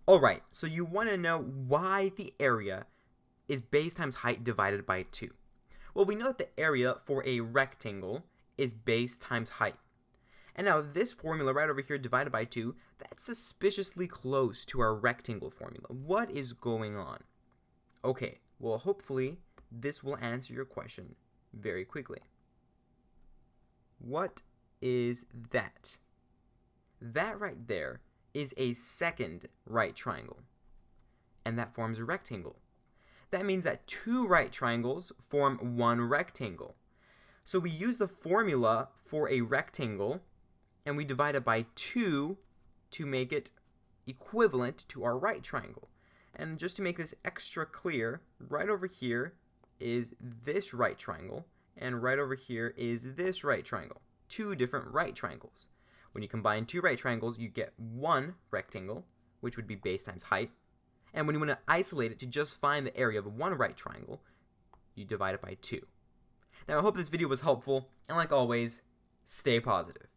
Alright, so you want to know why the area is base times height divided by 2. Well, we know that the area for a rectangle is base times height. And now this formula right over here divided by 2, that's suspiciously close to our rectangle formula. What is going on? Okay, well hopefully this will answer your question very quickly. What is that? That right there is a second right triangle, and that forms a rectangle. That means that two right triangles form one rectangle. So we use the formula for a rectangle, and we divide it by 2 to make it equivalent to our right triangle. And just to make this extra clear, right over here is this right triangle, and right over here is this right triangle. Two different right triangles. When you combine two right triangles, you get one rectangle, which would be base times height. And when you want to isolate it to just find the area of one right triangle, you divide it by 2. Now, I hope this video was helpful, and like always, stay positive.